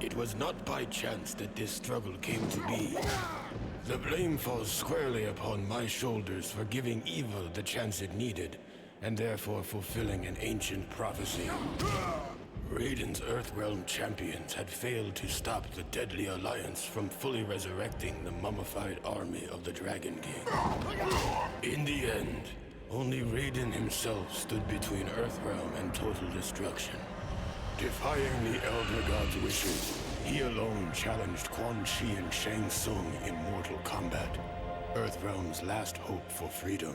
It was not by chance that this struggle came to be. The blame falls squarely upon my shoulders for giving evil the chance it needed, and therefore fulfilling an ancient prophecy. Raiden's Earthrealm champions had failed to stop the Deadly Alliance from fully resurrecting the mummified army of the Dragon King. In the end, only Raiden himself stood between Earthrealm and total destruction. Defying the Elder God's wishes, he alone challenged Quan Chi and Shang Tsung in mortal combat, Earthrealm's last hope for freedom.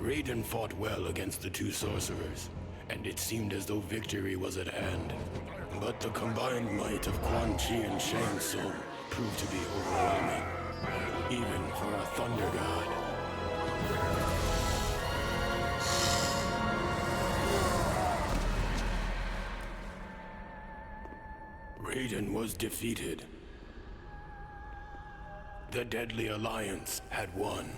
Raiden fought well against the two sorcerers, and it seemed as though victory was at hand. But the combined might of Quan Chi and Shang Tsung proved to be overwhelming, even for a Thunder God. Raiden was defeated. The Deadly Alliance had won.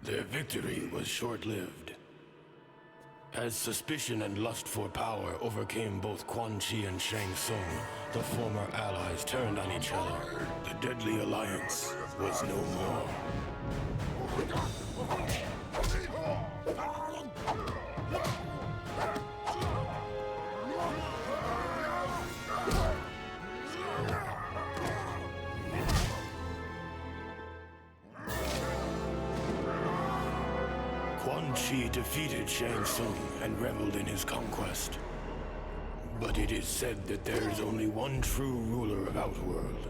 Their victory was short-lived. As suspicion and lust for power overcame both Quan Chi and Shang Tsung, the former allies turned on each other. The Deadly Alliance was no more. Quan Chi defeated Shang Tsung and reveled in his conquest. But it is said that there is only one true ruler of Outworld.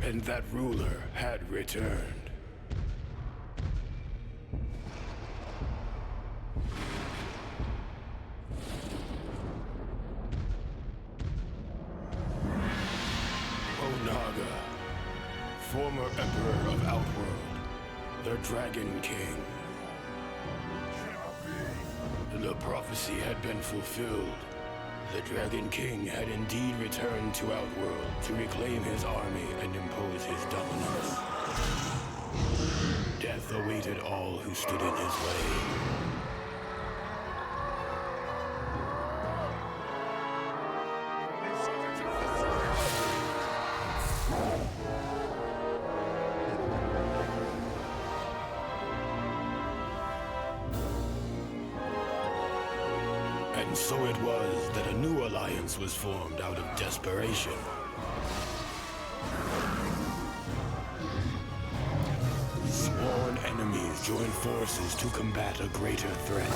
And that ruler had returned. Onaga, former Emperor of Outworld, the Dragon King. The prophecy had been fulfilled. The Dragon King had indeed returned to Outworld to reclaim his army and impose his dominance. Death awaited all who stood in his way. And so it was that a new alliance was formed out of desperation. Sworn enemies joined forces to combat a greater threat.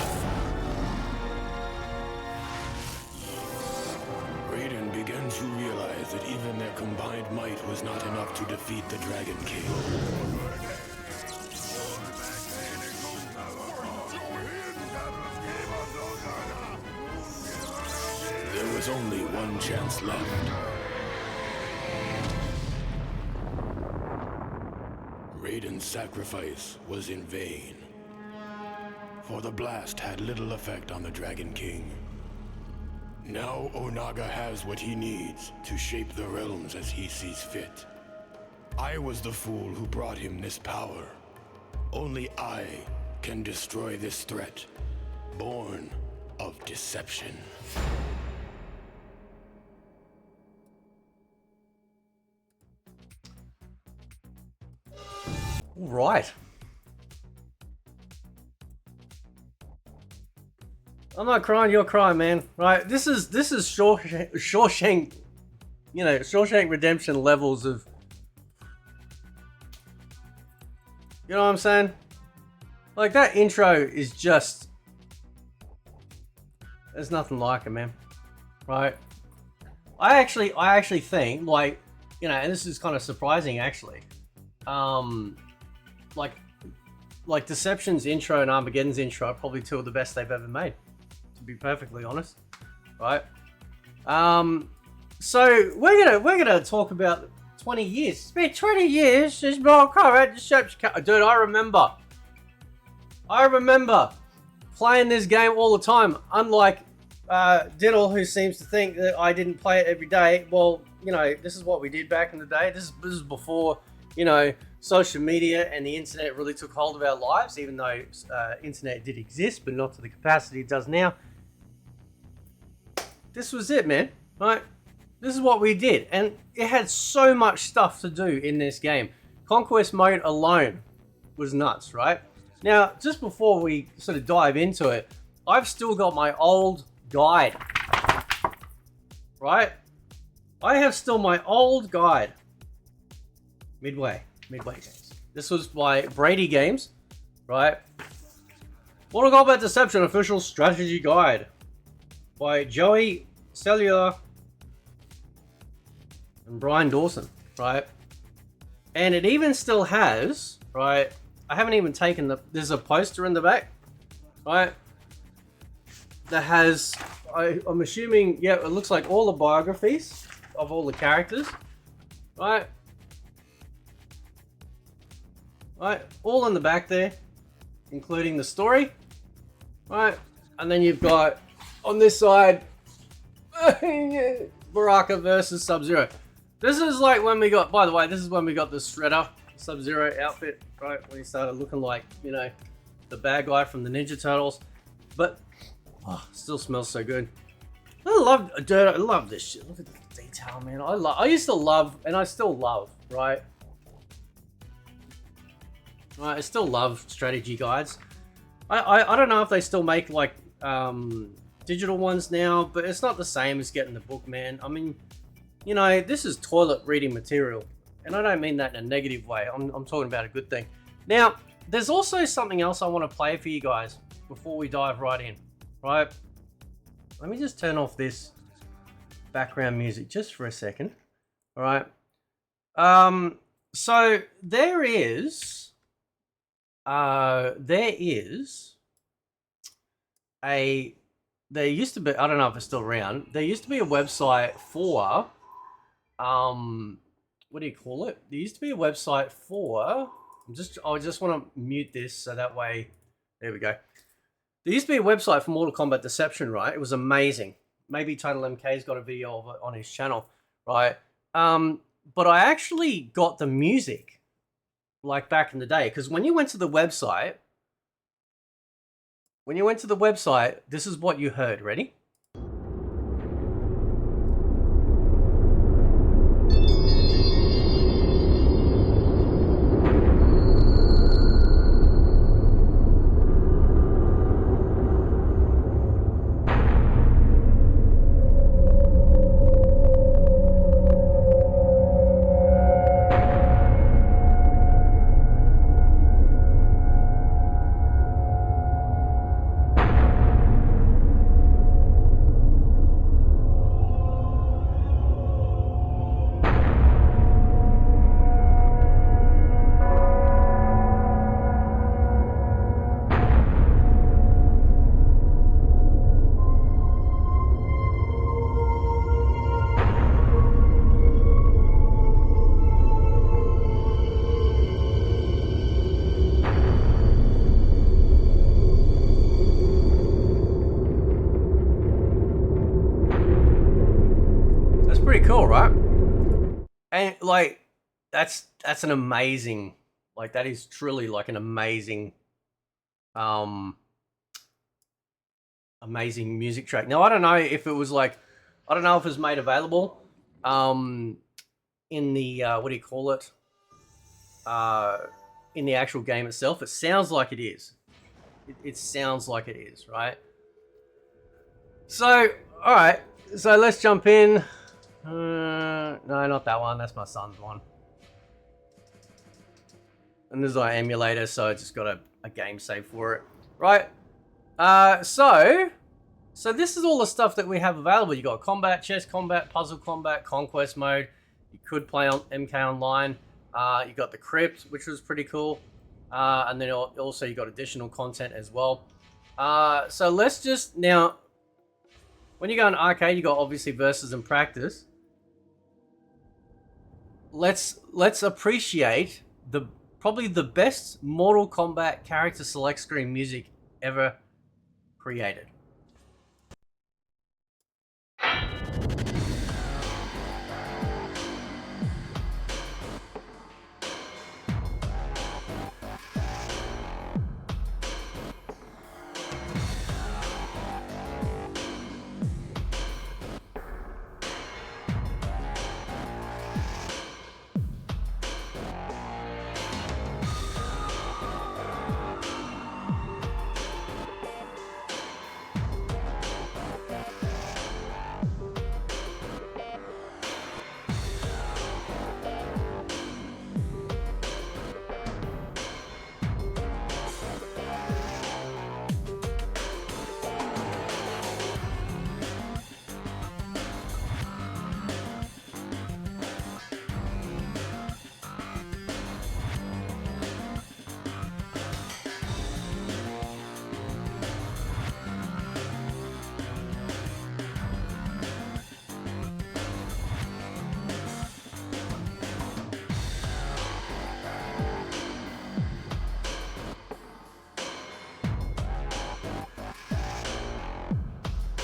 Raiden began to realize that even their combined might was not enough to defeat the Dragon King. There was only one chance left. Raiden's sacrifice was in vain, for the blast had little effect on the Dragon King. Now Onaga has what he needs to shape the realms as he sees fit. I was the fool who brought him this power. Only I can destroy this threat, born of deception. All right. I'm not crying, you're crying, man. Right? This is Shawshank, you know, Shawshank Redemption levels of, you know what I'm saying? Like, that intro is just, there's nothing like it, man. Right? I actually think, like, you know, and this is kind of surprising, actually. Like Deception's intro and Armageddon's intro are probably two of the best they've ever made, to be perfectly honest, right? So we're gonna talk about 20 years. It's been 20 years since Mortal Kombat Deception. Dude, I remember playing this game all the time. Unlike Diddle, who seems to think that I didn't play it every day. Well, you know, this is what we did back in the day. This is before, you know, social media and the internet really took hold of our lives, even though internet did exist, but not to the capacity it does now. This was it, man, right? This is what we did, and it had so much stuff to do in this game. Conquest mode alone was nuts, right? Now, just before we sort of dive into it, I've still got my old guide, right? I have still my old guide. Midway Games. This was by Brady Games, right? Mortal Kombat Deception Official Strategy Guide by Joey Cellular and Brian Dawson, right? And it even still has, right? I haven't even taken there's a poster in the back, right? That has, I'm assuming, yeah, it looks like all the biographies of all the characters, right? Right, all in the back there, including the story, right? And then you've got, on this side, Baraka versus Sub-Zero. This is like when we got, by the way, this is when we got the Shredder Sub-Zero outfit, right? When he started looking like, you know, the bad guy from the Ninja Turtles. But, oh, still smells so good. I love this shit. Look at the detail, man. I used to love, and I still love, right? I still love strategy guides. I don't know if they still make like digital ones now, but it's not the same as getting the book, man. I mean, you know, this is toilet reading material, and I don't mean that in a negative way. I'm talking about a good thing. Now, there's also something else I want to play for you guys before we dive right in, right? Let me just turn off this background music just for a second, all right? So there used to be, I don't know if it's still around, there used to be a website for, what do you call it? There used to be a website for, I just want to mute this so that way, there we go. There used to be a website for Mortal Kombat Deception, right? It was amazing. Maybe Total MK's got a video of it on his channel, right? But I actually got the music like back in the day, because when you went to the website, this is what you heard. Ready? Pretty cool, right? And like that's an amazing, like that is truly like an amazing amazing music track. Now I don't know if it was like, I don't know if it was made available in the what do you call it, in the actual game itself. It sounds like it is. It sounds like it is, right? So, all right. So let's jump in. No, not that one. That's my son's one. And this is our emulator, so I just got a game save for it, right? So this is all the stuff that we have available. You got combat, chess combat, puzzle combat, conquest mode. You could play on MK Online. You got the crypt, which was pretty cool. And then also you got additional content as well. So let's just now, when you go in arcade, you got obviously versus and practice. Let's appreciate probably the best Mortal Kombat character select screen music ever created.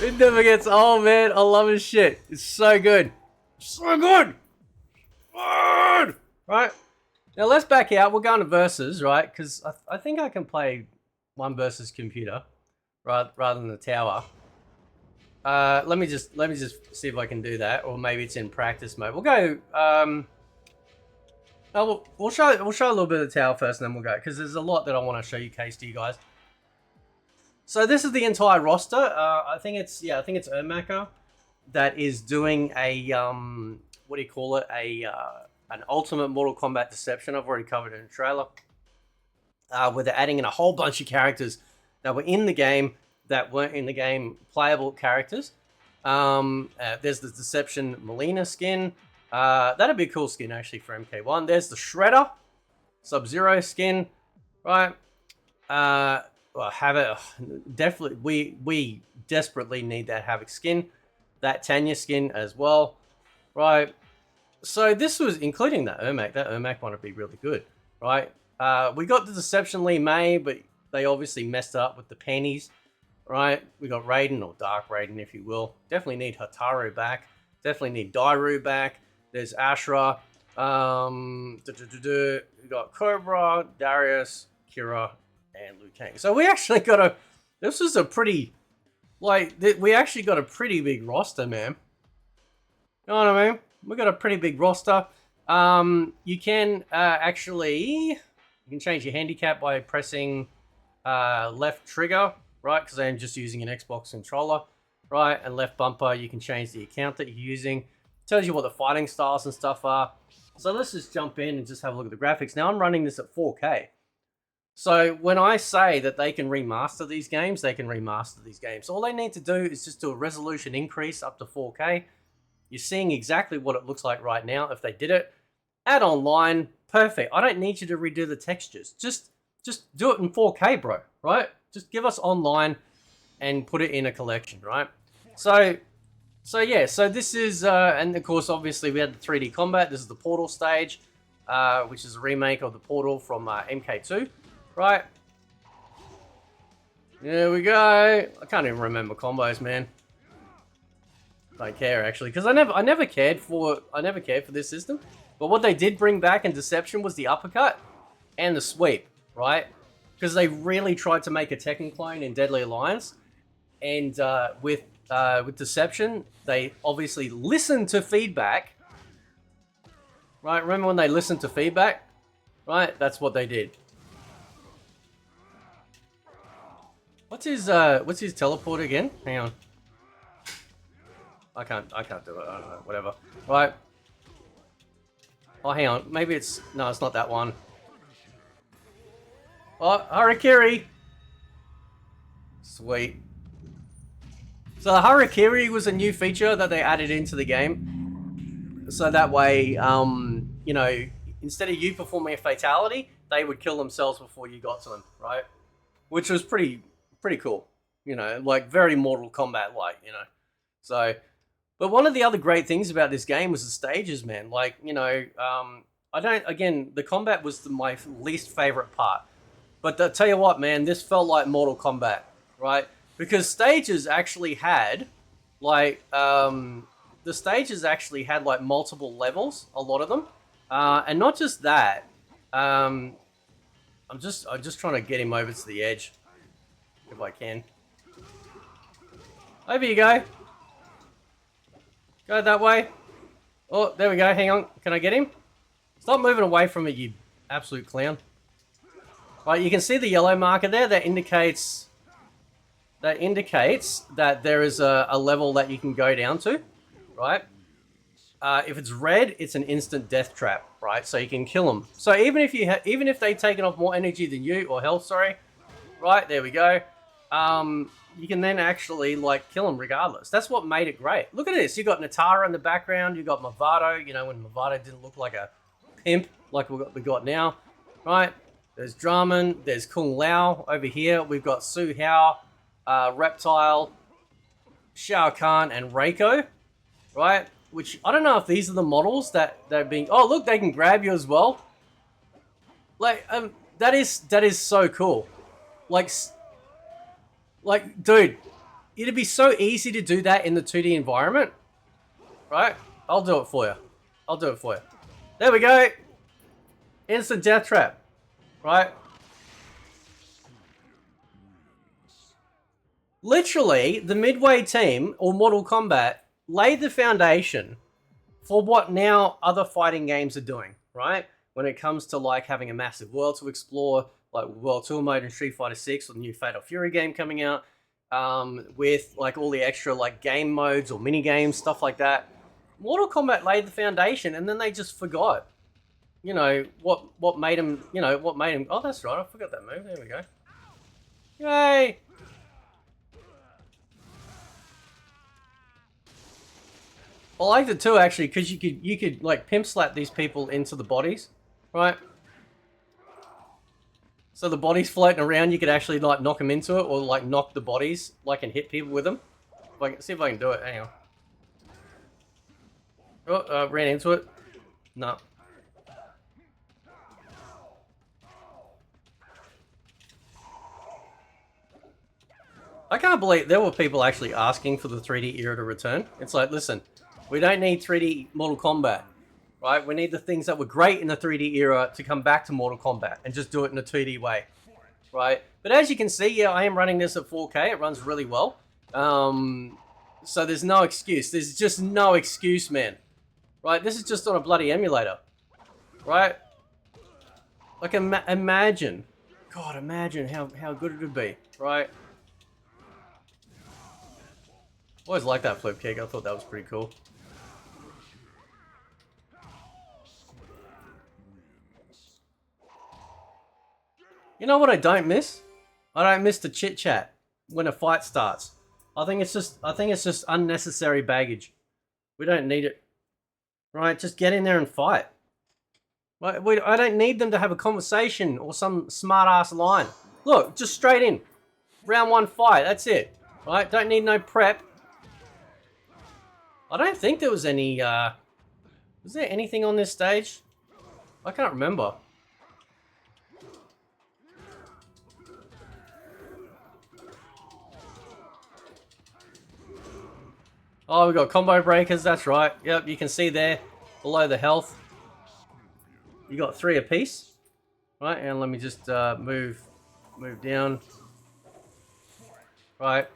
It never gets old, man. I love his shit. It's so good. So good. Good. Right? Now let's back out. We're going to versus, right? Because I think I can play one versus computer rather than the tower. Let me just see if I can do that, or maybe it's in practice mode. We'll go. We'll show a little bit of the tower first, and then we'll go, because there's a lot that I want to show you, case to you guys. So this is the entire roster. I think it's Ermacher that is doing a what do you call it? An ultimate Mortal Kombat Deception. I've already covered it in the trailer. Where they're adding in a whole bunch of characters that were in the game that weren't in the game, playable characters. There's the Deception Melina skin. That'd be a cool skin actually for MK1. There's the Shredder Sub-Zero skin, right? Well, Havoc, definitely, we desperately need that Havoc skin, that Tanya skin as well, right? So this was including that Ermac. That Ermac one would be really good, right? We got the Deception Lee May, but they obviously messed up with the panties, right? We got Raiden, or Dark Raiden, if you will. Definitely need Hataru back. Definitely need Dairu back. There's Ashra. We got Cobra, Darius, Kira, and Liu Kang. So we actually got this was a pretty, we actually got a pretty big roster, man. You know what I mean? We got a pretty big roster. You can you can change your handicap by pressing left trigger, right? Because I'm just using an Xbox controller, right? And left bumper, you can change the account that you're using. Tells you what the fighting styles and stuff are. So let's just jump in and just have a look at the graphics. Now I'm running this at 4K. So when I say that they can remaster these games, they can remaster these games. All they need to do is just do a resolution increase up to 4K. You're seeing exactly what it looks like right now if they did it. Add online, perfect. I don't need you to redo the textures. Just do it in 4K, bro, right? Just give us online and put it in a collection, right? So yeah, so this is, and of course, obviously we had the 3D combat. This is the Portal stage, which is a remake of the Portal from MK2. Right. There we go. I can't even remember combos, man. Don't care actually, because I never cared for this system. But what they did bring back in Deception was the uppercut and the sweep, right? Because they really tried to make a Tekken clone in Deadly Alliance, and with Deception, they obviously listened to feedback. Right? Remember when they listened to feedback? Right? That's what they did. What's his teleport again? Hang on. I can't do it. I don't know. Whatever. Right. Oh, hang on. Maybe it's... No, it's not that one. Oh, Harakiri! Sweet. So the Harakiri was a new feature that they added into the game. So that way, you know, instead of you performing a fatality, they would kill themselves before you got to them, right? Which was pretty cool. You know, like very Mortal Kombat-like, you know. So... But one of the other great things about this game was the stages, man. Like, you know, the combat was my least favorite part. But I tell you what, man, this felt like Mortal Kombat, right? Because stages actually had, like, multiple levels, a lot of them. And not just that, I'm just trying to get him over to the edge, if I can. Over you go. Go that way. Oh, there we go. Hang on. Can I get him? Stop moving away from it, you absolute clown. Right, you can see the yellow marker there. That indicates that there is a level that you can go down to, right? If it's red, it's an instant death trap, right? So you can kill them. So even if they've taken off more energy than you, or health, sorry, right? There we go. You can then actually, like, kill them regardless. That's what made it great. Look at this. You got Natara in the background. You got Movado. You know, when Movado didn't look like a pimp like we got now, right? There's Draman. There's Kung Lao over here. We've got Su Hao, Reptile, Shao Kahn, and Reiko, right? Which, I don't know if these are the models that they're being... Oh, look, they can grab you as well. Like, that is so cool. Like, dude, it'd be so easy to do that in the 2D environment, right? I'll do it for you. There we go. Instant death trap, right? Literally, the Midway team, or Mortal Kombat, laid the foundation for what now other fighting games are doing, right? When it comes to, like, having a massive world to explore, like World Tour mode in Street Fighter 6, or the new Fatal Fury game coming out, with like all the extra like game modes or mini games, stuff like that. Mortal Kombat laid the foundation, and then they just forgot. You know what made them. You know what made them. Oh, that's right. I forgot that move. There we go. Yay! I liked it too, actually, because you could like pimp slap these people into the bodies, right? So the body's floating around, you could actually like knock them into it, or like knock the bodies, like, and hit people with them. See if I can do it. Hang on. Oh, ran into it. No. I can't believe there were people actually asking for the 3D era to return. It's like, listen, we don't need 3D Mortal Kombat. Right? We need the things that were great in the 3D era to come back to Mortal Kombat and just do it in a 2D way. Right? But as you can see, yeah, I am running this at 4K. It runs really well. So there's no excuse. There's just no excuse, man. Right? This is just on a bloody emulator. Right? Like, imagine. God, imagine how good it would be. Right? Always liked that flip kick. I thought that was pretty cool. You know what I don't miss? I don't miss the chit chat when a fight starts. I think it's just unnecessary baggage. We don't need it. Right? Just get in there and fight. Right? I don't need them to have a conversation or some smart ass line. Look, just straight in. Round 1 fight. That's it. Right? Don't need no prep. I don't think there was any. Was there anything on this stage? I can't remember. Oh, we got combo breakers, that's right. Yep, you can see there, below the health. You got 3 apiece. Right, and let me just move down. Right.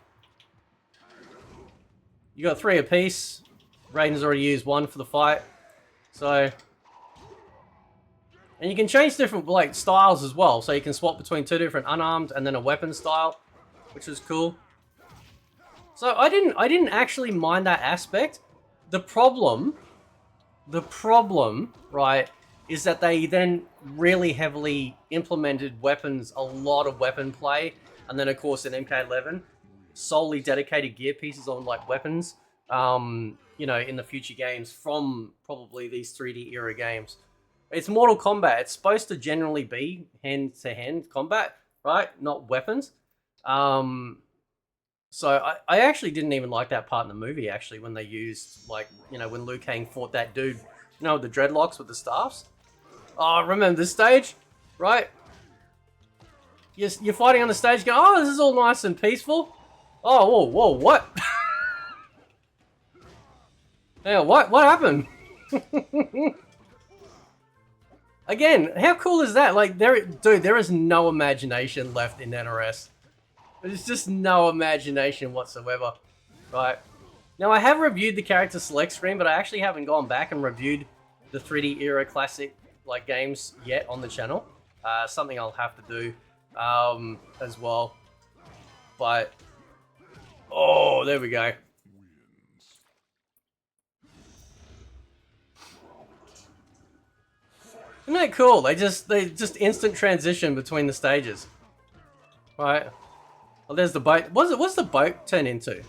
You got 3 apiece. Raiden's already used 1 for the fight. So... And you can change different, like, styles as well. So you can swap between 2 different unarmed and then a weapon style. which was cool. So I didn't actually mind that aspect. The problem, right, is that they then really heavily implemented weapons, a lot of weapon play, and then of course in MK11, solely dedicated gear pieces on like weapons. You know, in the future games from probably these 3D era games. It's Mortal Kombat. It's supposed to generally be hand-to-hand combat, right? Not weapons. So I actually didn't even like that part in the movie, actually, when they used, like, you know, when Liu Kang fought that dude, you know, with the dreadlocks with the staffs. Oh, remember this stage? Right? You're fighting on the stage going, oh, this is all nice and peaceful. Oh, whoa, what? Yeah, what happened? Again, how cool is that? Like, dude, there is no imagination left in NRS. There's just no imagination whatsoever, right? Now, I have reviewed the character select screen, but I actually haven't gone back and reviewed the 3D era classic like games yet on the channel. Something I'll have to do as well. But oh, there we go. Isn't that cool? They just instant transition between the stages, right? Oh, there's the boat. What's the boat turn into?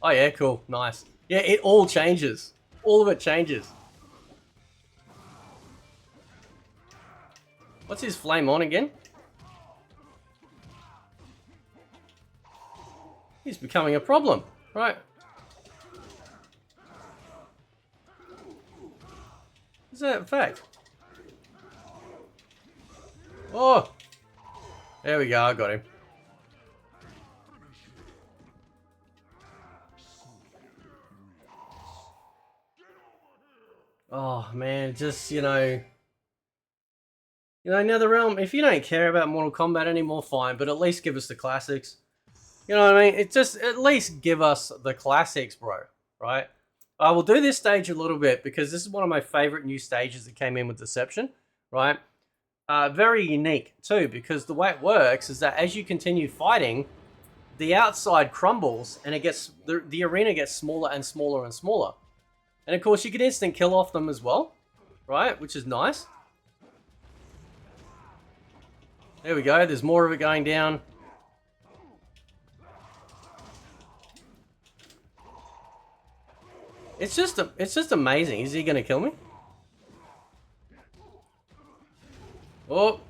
Oh yeah, cool, nice. Yeah, it all changes. All of it changes. What's his flame on again? He's becoming a problem, right? Is that a fact? Oh! There we go, I got him. Oh man, just, you know, NetherRealm, if you don't care about Mortal Kombat anymore, fine, but at least give us the classics. You know what I mean? It just, at least give us the classics, bro, right? I will do this stage a little bit because this is one of my favorite new stages that came in with Deception, right? Very unique too, because the way it works is that as you continue fighting, the outside crumbles and it gets, the arena gets smaller and smaller and smaller. And of course you can instant kill off them as well, right? Which is nice. There we go, there's more of it going down. It's just amazing. Is he gonna kill me? Oh,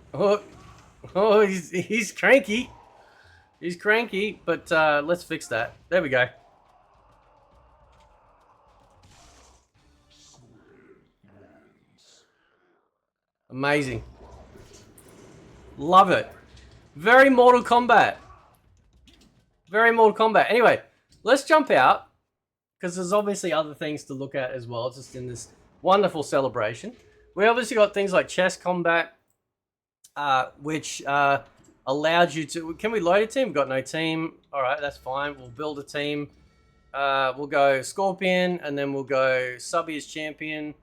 he's cranky. He's cranky, but let's fix that. There we go. Amazing. Love it. Very Mortal Kombat. Very Mortal Kombat. Anyway, let's jump out, because there's obviously other things to look at as well, just in this wonderful celebration. We obviously got things like chess combat, which allowed you to... Can we load a team? We've got no team. All right, that's fine. We'll build a team. We'll go Scorpion, and then we'll go Subby as champion.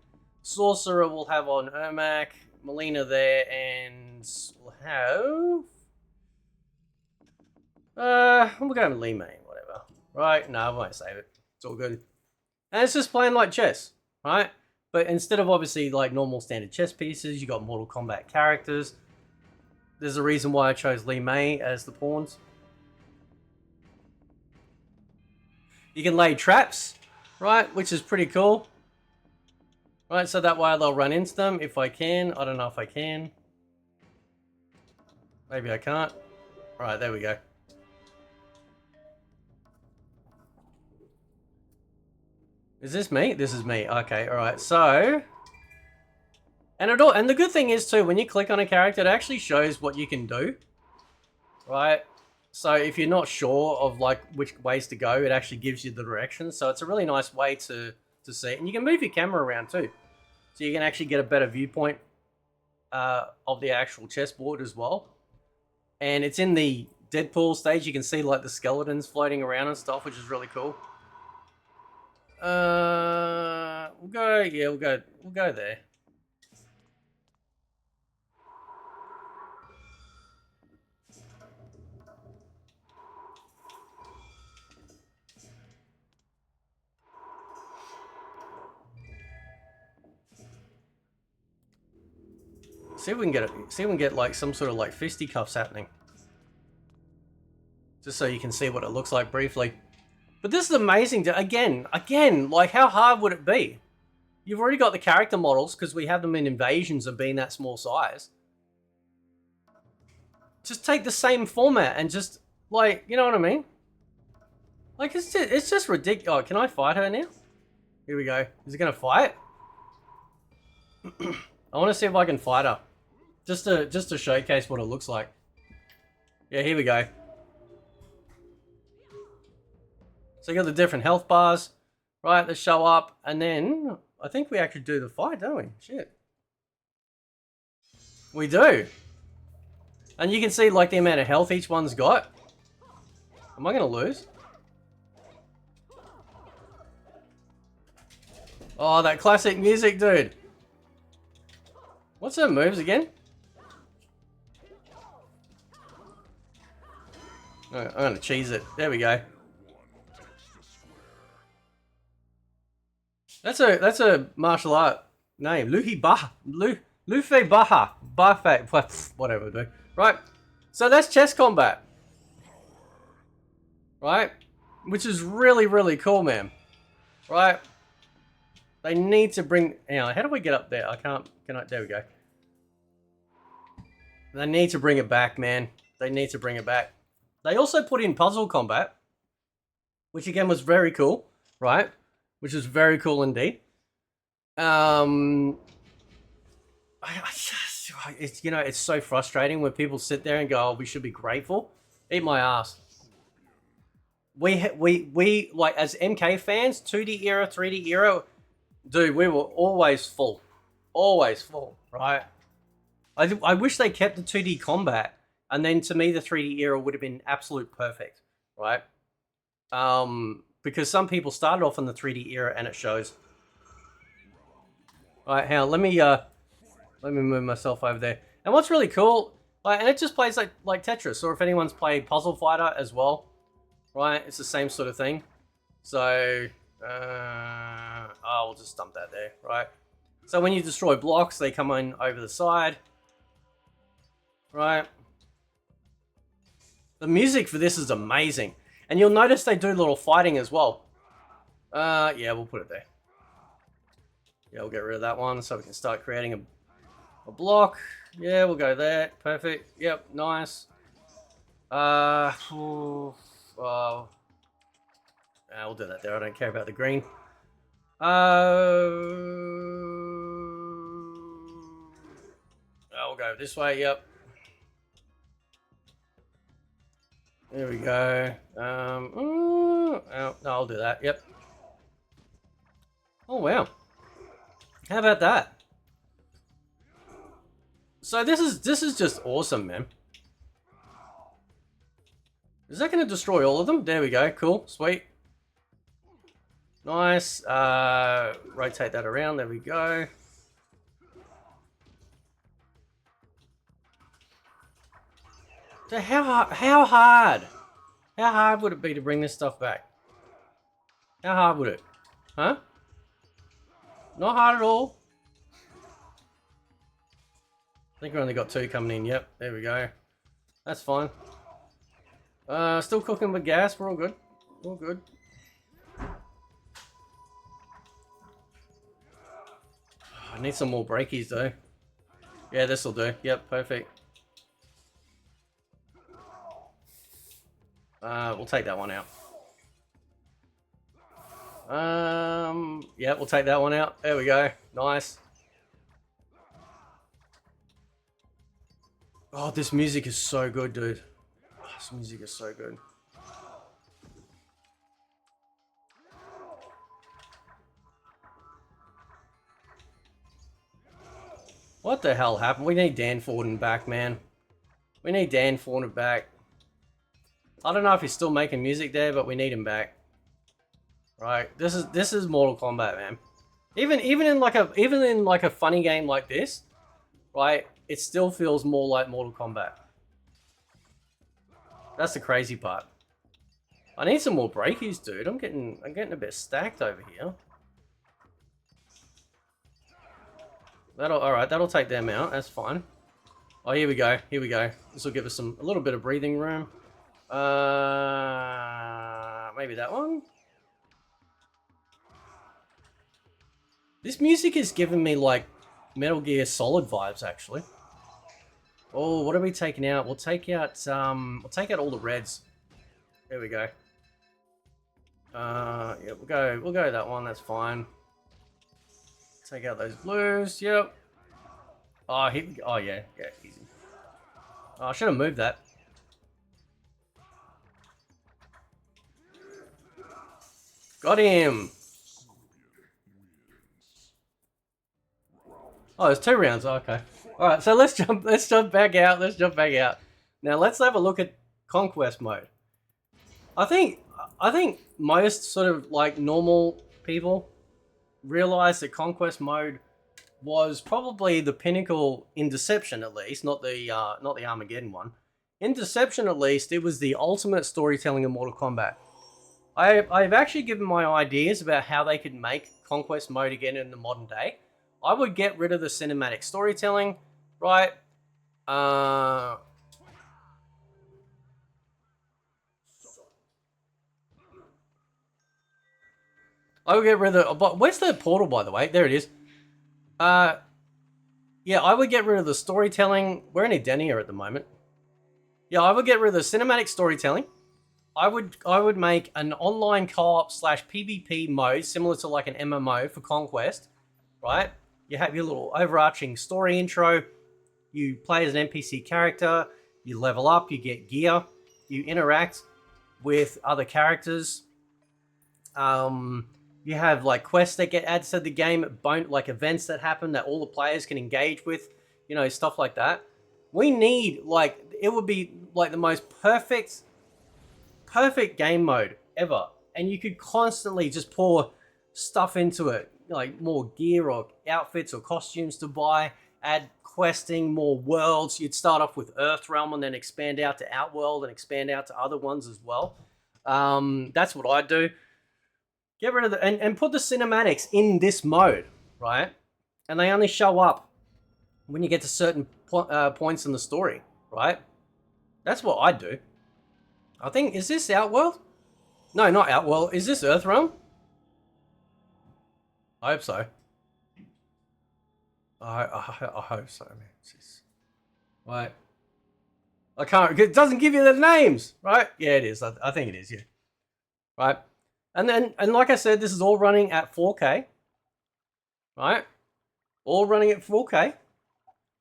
Sorcerer we'll have on Ermac. Melina there, and we'll have... we'll go with Lee May, whatever. Right? No, I won't save it. It's all good. And it's just playing like chess, right? But instead of obviously like normal standard chess pieces, you got Mortal Kombat characters. There's a reason why I chose Lee May as the pawns. You can lay traps, right? Which is pretty cool. Right, so that way they'll run into them if I can. I don't know if I can. Maybe I can't. Right, there we go. Is this me? This is me. Okay, alright. So... And the good thing is too, when you click on a character, it actually shows what you can do. Right? So if you're not sure of like which ways to go, it actually gives you the directions. So it's a really nice way to see it. And you can move your camera around too. So you can actually get a better viewpoint of the actual chessboard as well. And it's in the Deadpool stage. You can see like the skeletons floating around and stuff, which is really cool. We'll go there. See if we can get it. See if we can get like some sort of like fisticuffs happening. Just so you can see what it looks like briefly. But this is amazing. Again, like how hard would it be? You've already got the character models because we have them in invasions of being that small size. Just take the same format and just like, you know what I mean? Like it's just ridiculous. Oh, can I fight her now? Here we go. Is it gonna fight? I want to see if I can fight her, just to showcase what it looks like. Yeah, here we go. So you got the different health bars, right? That show up, and then I think we actually do the fight, don't we? Shit, we do. And you can see like the amount of health each one's got. Am I gonna lose? Oh, that classic music, dude. What's her moves again? I'm gonna cheese it. There we go. That's a martial art name. Luffy Baha. Luffy Baha. Baha. Whatever, dude. Right. So that's chess combat. Right? Which is really, really cool, man. Right? They need to bring... How do we get up there? I can't... There we go. They need to bring it back, man. They need to bring it back. They also put in puzzle combat, which again was very cool, right? Which is very cool indeed. It's, you know, it's so frustrating when people sit there and go, "Oh, we should be grateful." Eat my ass. We like as MK fans, 2D era, 3D era, dude, we were always full, right? I wish they kept the 2D combat, and then to me the 3D era would have been absolute perfect, right? Because some people started off in the 3D era and it shows. All right, let me move myself over there. And what's really cool, like, and it just plays like Tetris, or if anyone's played Puzzle Fighter as well, right? It's the same sort of thing. So, we'll just dump that there, right? So when you destroy blocks, they come in over the side, right? The music for this is amazing. And you'll notice they do little fighting as well. Yeah, we'll put it there. Yeah, we'll get rid of that one so we can start creating a block. Yeah, we'll go there. Perfect. Yep, nice. We'll do that there. I don't care about the green. We'll go this way. Yep. There we go. No, I'll do that. Yep. Oh wow. How about that? So this is just awesome, man. Is that going to destroy all of them? There we go. Cool. Sweet. Nice. Rotate that around. There we go. So how hard would it be to bring this stuff back? How hard would it? Huh? Not hard at all. I think we only got 2 coming in. Yep, there we go. That's fine. Still cooking with gas. We're all good. All good. I need some more breakies though. Yeah, this'll do. Yep, perfect. We'll take that one out. Yeah, we'll take that one out. There we go. Nice. Oh, this music is so good, dude. Oh, this music is so good. What the hell happened? We need Dan Forden back, man. We need Dan Forden back. I don't know if he's still making music there, but we need him back. Right? This is Mortal Kombat, man. Even in like a funny game like this, right? It still feels more like Mortal Kombat. That's the crazy part. I need some more breakies, dude. I'm getting a bit stacked over here. Alright, that'll take them out. That's fine. Oh, here we go. Here we go. This will give us a little bit of breathing room. Maybe that one. This music is giving me like Metal Gear Solid vibes, actually. Oh, what are we taking out? We'll take out all the reds. There we go. Yeah, we'll go that one. That's fine. Take out those blues. Yep. Oh, oh yeah, easy. Oh, I should have moved that. Got him. Oh, there's 2 rounds. Oh, okay. All right, so let's jump back out. Now let's have a look at conquest mode. I think most sort of like normal people realize that conquest mode was probably the pinnacle in Deception, at least, not the Armageddon one. In Deception, at least, it was the ultimate storytelling in Mortal Kombat. I've actually given my ideas about how they could make conquest mode again in the modern day. I would get rid of the cinematic storytelling, right? I would get rid of the... But where's the portal, by the way? There it is. Yeah, I would get rid of the storytelling. We're in Edenia at the moment. Yeah, I would get rid of the cinematic storytelling. I would make an online co-op / PvP mode similar to like an MMO for Conquest, right? You have your little overarching story intro. You play as an NPC character. You level up. You get gear. You interact with other characters. You have like quests that get added to the game, like events that happen that all the players can engage with, you know, stuff like that. We need it would be like the most perfect game mode ever, and you could constantly just pour stuff into it, like more gear or outfits or costumes to buy, add questing, more worlds. You'd start off with Earthrealm and then expand out to Outworld and expand out to other ones as well. That's what I'd do. Get rid of the and put the cinematics in this mode, right? And they only show up when you get to certain points in the story, right? That's what I'd do. I think, is this Outworld? No, not Outworld. Is this Earthrealm? I hope so. I hope so, man. Jeez. Right. I can't, it doesn't give you the names, right? Yeah, it is. I think it is, yeah. Right. And like I said, this is all running at 4K. Right? All running at 4K.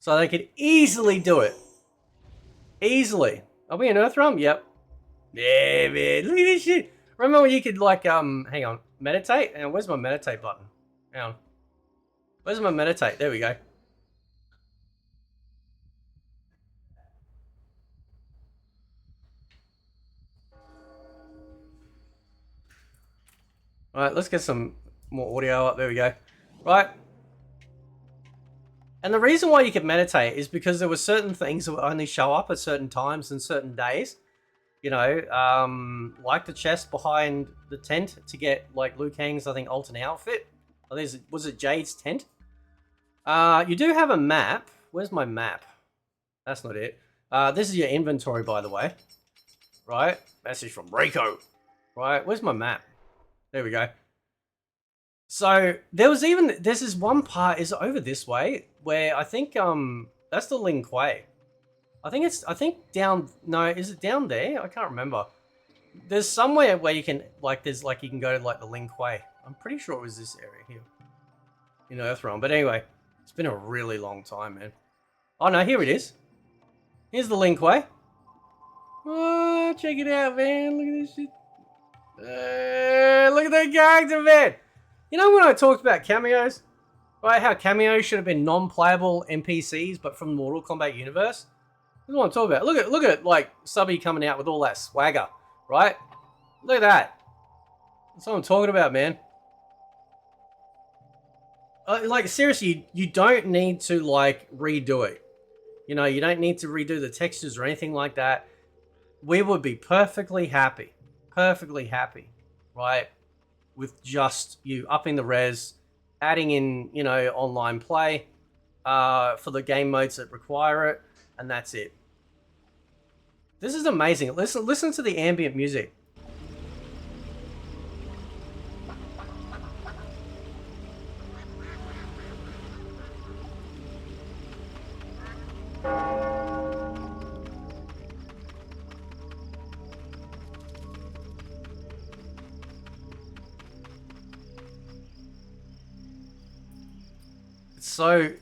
So they could easily do it. Easily. Are we in Earthrealm? Yep. Yeah, man. Look at this shit. Remember when you could hang on, meditate? And where's my meditate button? Hang on. Where's my meditate? There we go. All right, let's get some more audio up. There we go. Right. And the reason why you could meditate is because there were certain things that would only show up at certain times and certain days. You know, like the chest behind the tent to get like Liu Kang's, I think, alternate outfit. Was it Jade's tent? You do have a map. Where's my map? That's not it. This is your inventory, by the way. Right? Message from Rico. Right? Where's my map? There we go. So this is one part is over this way where I think that's the Ling Kuei. I think down, no, is it down there? I can't remember. There's somewhere where you can you can go to like the Ling Kuei. I'm pretty sure it was this area here in Earthrealm. But anyway, it's been a really long time, man. Oh no, here it is. Here's the Ling Kuei. Oh, check it out, man. Look at this shit. Look at that character, man. You know when I talked about cameos? Right, how cameos should have been non-playable NPCs, but from the Mortal Kombat universe? This is what I'm talking about. Look at like Subby coming out with all that swagger, right? Look at that. That's what I'm talking about, man. Like seriously, you don't need to like redo it. You know, you don't need to redo the textures or anything like that. We would be perfectly happy, right, with just you upping the res, adding in, you know, online play for the game modes that require it. and that's it. This is amazing. Listen to the ambient music.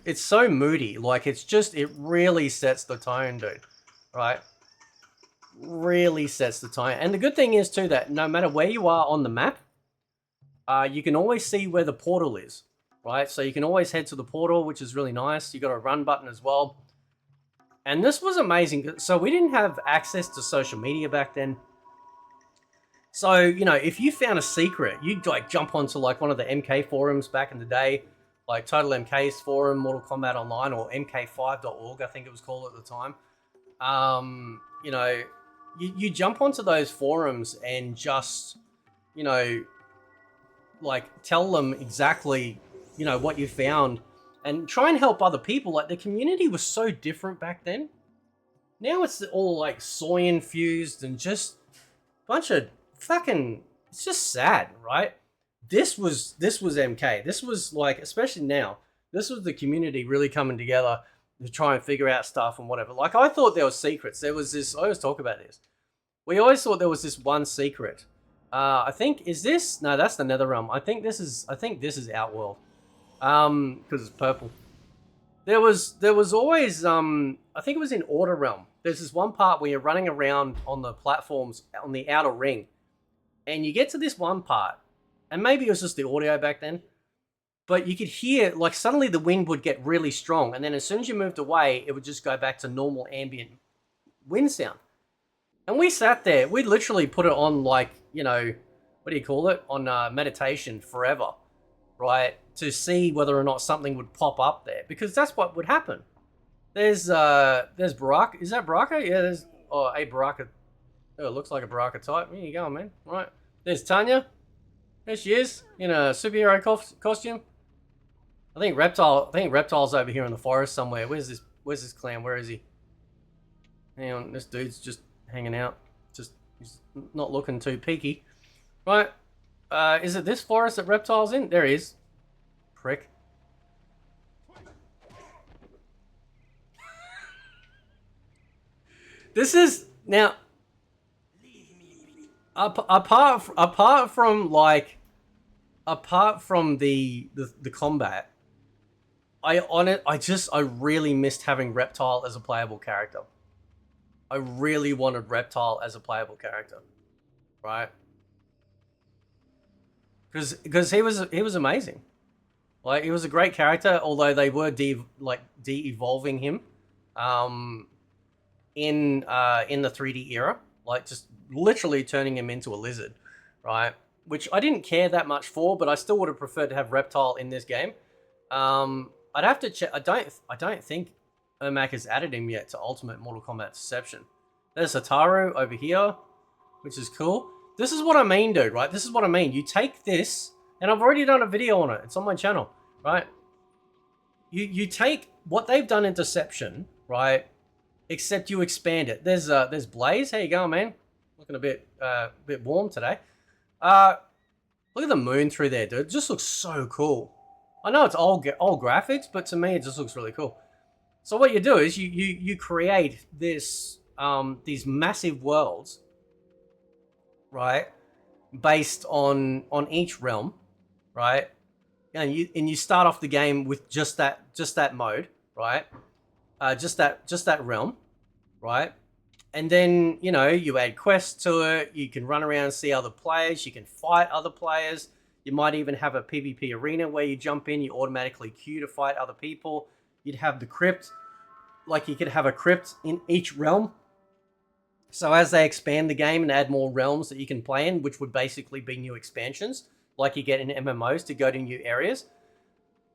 It's so moody. Like, it really sets the tone, dude. Right? Really sets the tone. And the good thing is too that no matter where you are on the map, you can always see where the portal is, right? So you can always head to the portal, which is really nice. You got a run button as well. And this was amazing. So we didn't have access to social media back then. So, you know, if you found a secret, you'd like jump onto like one of the MK forums back in the day, like Total MK's forum, Mortal Kombat Online, or mk5.org, I think it was called at the time. You know, you jump onto those forums and just, you know, like tell them exactly, you know, what you found and try and help other people. Like, the community was so different back then. Now it's all like soy infused and just a bunch of fucking, it's just sad, right? This was MK. This was like, especially now, this was the community really coming together to try and figure out stuff and whatever. Like, I thought there was secrets. There was this, I always talk about this. We always thought there was this one secret. I think, is this? No, that's the Netherrealm. I think this is Outworld. Because it's purple. There was always, I think it was in Order Realm. There's this one part where you're running around on the platforms on the outer ring. And you get to this one part. And maybe it was just the audio back then. But you could hear, like, suddenly the wind would get really strong. And then as soon as you moved away, it would just go back to normal ambient wind sound. And we sat there. We literally put it on, like, you know, what do you call it? On meditation forever, right? To see whether or not something would pop up there. Because that's what would happen. There's Baraka. Is that Baraka? Yeah, there's a Baraka. Oh, it looks like a Baraka type. Here you go, man. Right. There's Tanya. There she is, in a superhero costume. I think Reptile's over here in the forest somewhere. Where's this clown? Where is he? Hang on, this dude's just hanging out. He's not looking too peaky. Right. Is it this forest that Reptile's in? There he is. Prick. This is now apart from the combat, I really missed having Reptile as a playable character. I really wanted Reptile as a playable character, right? Because he was amazing. Like, he was a great character, although they were de-evolving him in the 3D era, like just literally turning him into a lizard, right? Which I didn't care that much for, but I still would have preferred to have Reptile in this game. I'd have to check. I don't think Ermac has added him yet to Ultimate Mortal Kombat Deception. There's Sataru over here, which is cool. This is what I mean, dude, right? This is what I mean. You take this, and I've already done a video on it. It's on my channel, right? You take what they've done in Deception, right? Except you expand it. There's Blaze. How you going, man? Looking a bit warm today. Look at the moon through there, dude. It just looks so cool. I know it's old graphics, but to me it just looks really cool. So what you do is you create this these massive worlds, right? Based on each realm, right? And you start off the game with just that mode, right? Just that realm, right? And then, you know, you add quests to it. You can run around and see other players. You can fight other players. You might even have a PvP arena where you jump in. You automatically queue to fight other people. You'd have the crypt. Like, you could have a crypt in each realm. So as they expand the game and add more realms that you can play in, which would basically be new expansions, like you get in MMOs to go to new areas.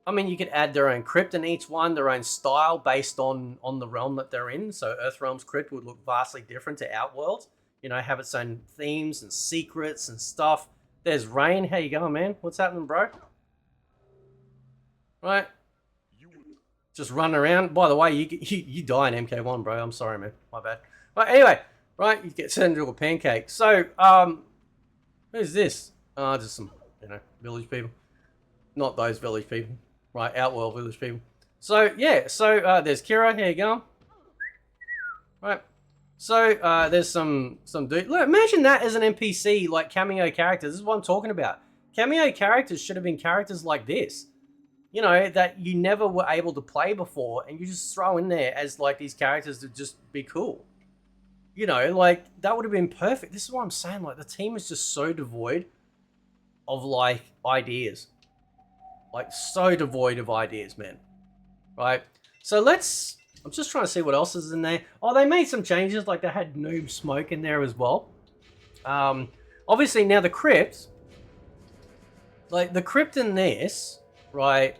I mean, you could add their own crypt in each one, their own style based on the realm that they're in. So Earthrealm's crypt would look vastly different to Outworld. You know, have its own themes and secrets and stuff. There's Rain. How you going, man? What's happening, bro? Right. just running around. By the way, you die in MK1, bro. I'm sorry, man. My bad. But anyway, right, you get sent into a pancake. So, who's this? Just some, village people. Not those village people, right? Outworld village people. So, yeah, there's Kira. Here you go. Right. So, there's some dude. Look, imagine that as an NPC, like cameo characters. This is what I'm talking about. Cameo characters should have been characters like this. That you never were able to play before, and you just throw in there as, like, these characters to just be cool. Like, that would have been perfect. This is what I'm saying. Like, the team is just so devoid of, like, ideas. Like, so devoid of ideas, man. Right? So I'm just trying to see what else is in there. Oh, they made some changes. Like, they had Noob Smoke in there as well. Obviously, now the crypt. Like, the crypt in this, right,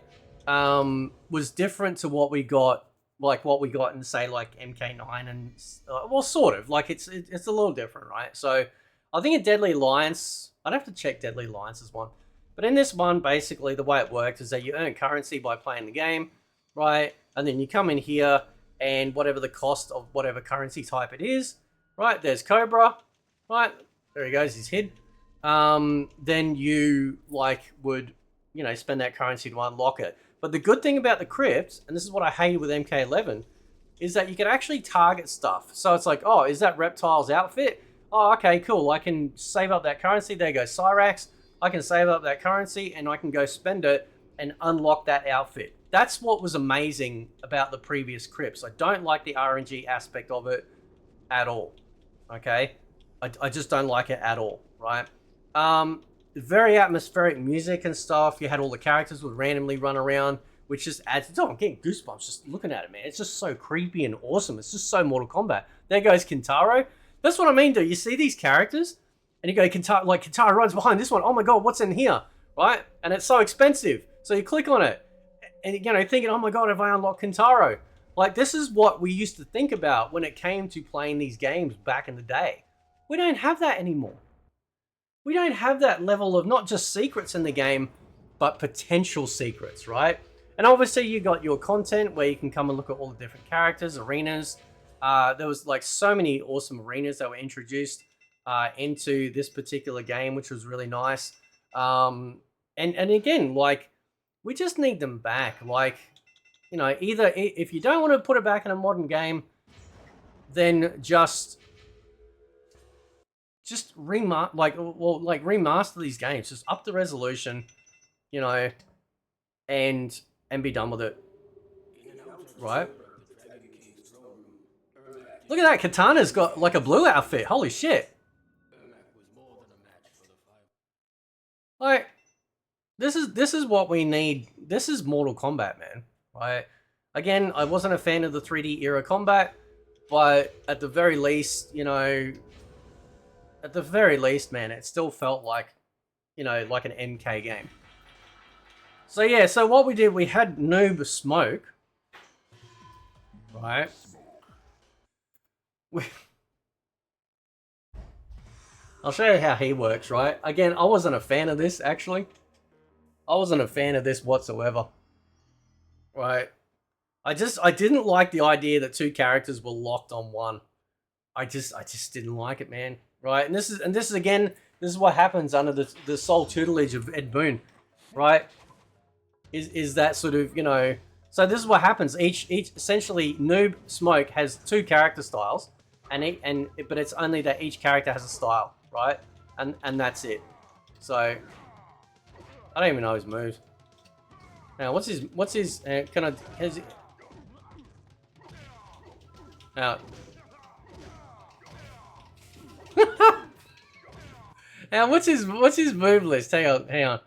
was different to what we got, in, say, like, MK9 and, well, sort of. Like, it's a little different, right? So, I think in Deadly Alliance, I'd have to check Deadly Alliance's one. But in this one, basically, the way it works is that you earn currency by playing the game, right? And then you come in here, and whatever the cost of whatever currency type it is, right? There's Cobra, right? There he goes, he's hid. Then you, like, would, spend that currency to unlock it. But the good thing about the crypt, and this is what I hated with MK11, is that you can actually target stuff. So it's like, oh, is that Reptile's outfit? Oh, okay, cool. I can save up that currency. There goes Cyrax. I can save up that currency, and I can go spend it and unlock that outfit. That's what was amazing about the previous crypts. I don't like the RNG aspect of it at all. Okay? I just don't like it at all, right? Very atmospheric music and stuff. You had all the characters would randomly run around, which just adds... Oh, I'm getting goosebumps just looking at it, man. It's just so creepy and awesome. It's just so Mortal Kombat. There goes Kintaro. That's what I mean, dude. You see these characters, and you go, Kintaro runs behind this one. Oh my god, what's in here? Right? And it's so expensive. So you click on it, and thinking, oh my god, have I unlocked Kintaro? Like, this is what we used to think about when it came to playing these games back in the day. We don't have that anymore. We don't have that level of not just secrets in the game, but potential secrets, right? And obviously you got your content where you can come and look at all the different characters, arenas. There was like so many awesome arenas that were introduced into this particular game, which was really nice. And again, like, we just need them back. Like, either if you don't want to put it back in a modern game, then just remaster these games. Just up the resolution, and be done with it. Right? Look at that, Katana's got like a blue outfit. Holy shit. Like, this is what we need. This is Mortal Kombat, man. Right? Again, I wasn't a fan of the 3D era combat, but at the very least, man, it still felt like, like an MK game. So yeah, so what we did, we had Noob Smoke, right? I'll show you how he works, right? Again, I wasn't a fan of this, actually. I wasn't a fan of this whatsoever. Right? I didn't like the idea that two characters were locked on one. I just didn't like it, man. Right? And this is what happens under the sole tutelage of Ed Boon, right? Is that sort of, so this is what happens. Each essentially Noob Smoke has two character styles, but it's only that each character has a style, right? And that's it. So I don't even know his moves. Now, what's his now now what's his move list? Hang on.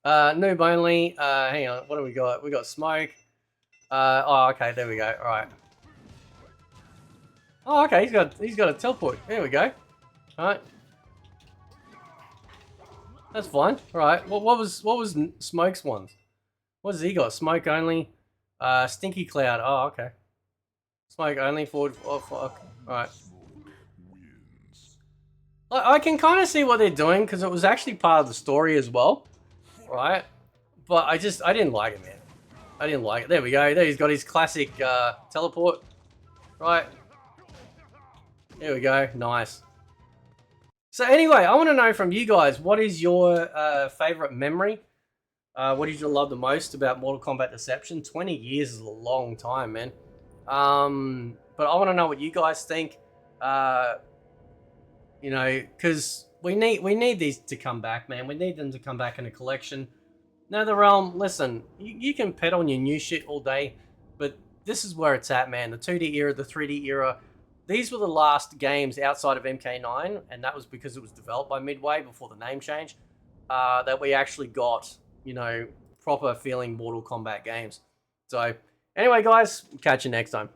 Noob only. Hang on. What do we got? We got Smoke. Oh, okay. There we go. All right. Oh, okay. He's got a teleport. There we go. All right. That's fine. All right. What was Smoke's ones? What has he got? Smoke only. Stinky Cloud. Oh, okay. Smoke only. Forward. Oh, fuck. All right. I can kind of see what they're doing because it was actually part of the story as well, right? But I didn't like it, man. I didn't like it. There we go. There he's got his classic teleport. Right. There we go. Nice. So anyway, I want to know from you guys, what is your favorite memory? What did you love the most about Mortal Kombat Deception? 20 years is a long time, man. But I want to know what you guys think. You know, because we need these to come back, man. We need them to come back in a collection. NetherRealm, listen, you can pet on your new shit all day, but this is where it's at, man. The 2D era, the 3D era. These were the last games outside of MK9, and that was because it was developed by Midway before the name change, that we actually got, you know, proper feeling Mortal Kombat games. So, anyway, guys, catch you next time.